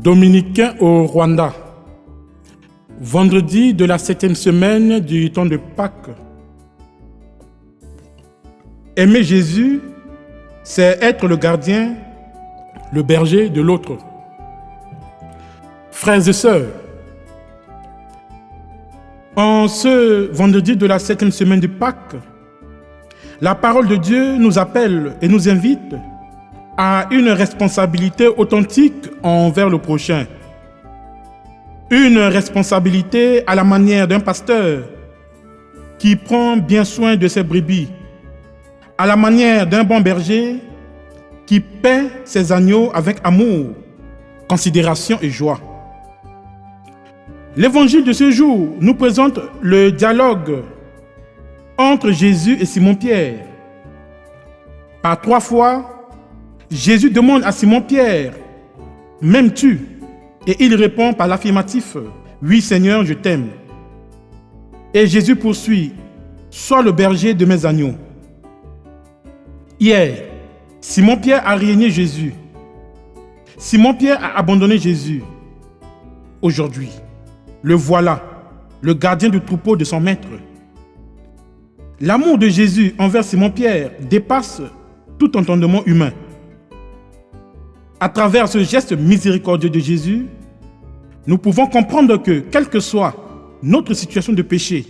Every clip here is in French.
Dominicains au Rwanda. Vendredi de la 7e semaine du temps de Pâques. Aimer Jésus, c'est être le gardien, le berger de l'autre. Frères et sœurs, en ce vendredi de la 7e semaine de Pâques, la parole de Dieu nous appelle et nous invite à une responsabilité authentique envers le prochain. Une responsabilité à la manière d'un pasteur qui prend bien soin de ses brebis, à la manière d'un bon berger qui paie ses agneaux avec amour, considération et joie. L'évangile de ce jour nous présente le dialogue entre Jésus et Simon-Pierre. Par 3 fois, Jésus demande à Simon-Pierre, « M'aimes-tu » Et il répond par l'affirmatif, « Oui Seigneur, je t'aime » Et Jésus poursuit, « Sois le berger de mes agneaux » Hier, Simon-Pierre a renié Jésus. Simon-Pierre a abandonné Jésus. Aujourd'hui, le voilà, le gardien du troupeau de son maître. L'amour de Jésus envers Simon-Pierre dépasse tout entendement humain. À travers ce geste miséricordieux de Jésus, nous pouvons comprendre que, quelle que soit notre situation de péché,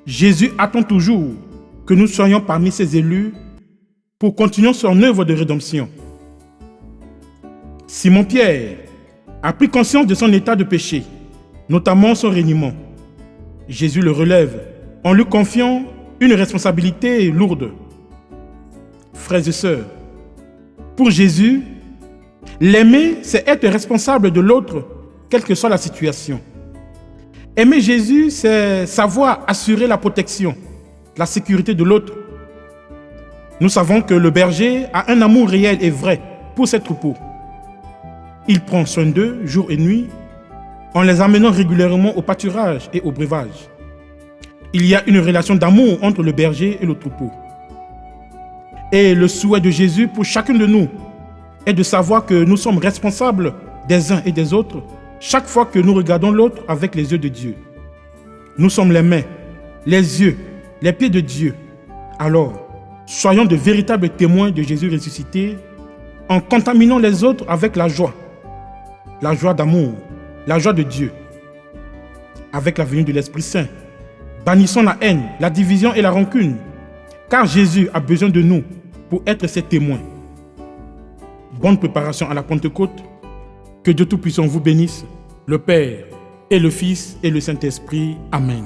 Jésus attend toujours que nous soyons parmi ses élus pour continuer son œuvre de rédemption. Simon-Pierre a pris conscience de son état de péché, notamment son reniement. Jésus le relève en lui confiant une responsabilité lourde. Frères et sœurs, pour Jésus, l'aimer, c'est être responsable de l'autre, quelle que soit la situation. Aimer Jésus, c'est savoir assurer la protection, la sécurité de l'autre. Nous savons que le berger a un amour réel et vrai pour ses troupeaux. Il prend soin d'eux jour et nuit en les amenant régulièrement au pâturage et au breuvage. Il y a une relation d'amour entre le berger et le troupeau. Et le souhait de Jésus pour chacun de nous est de savoir que nous sommes responsables des uns et des autres chaque fois que nous regardons l'autre avec les yeux de Dieu. Nous sommes les mains, les yeux, les pieds de Dieu. Alors, soyons de véritables témoins de Jésus ressuscité en contaminant les autres avec la joie d'amour, la joie de Dieu. Avec la venue de l'Esprit Saint, bannissons la haine, la division et la rancune, car Jésus a besoin de nous pour être ses témoins. Bonne préparation à la Pentecôte. Que Dieu Tout-Puissant vous bénisse, le Père et le Fils et le Saint-Esprit. Amen.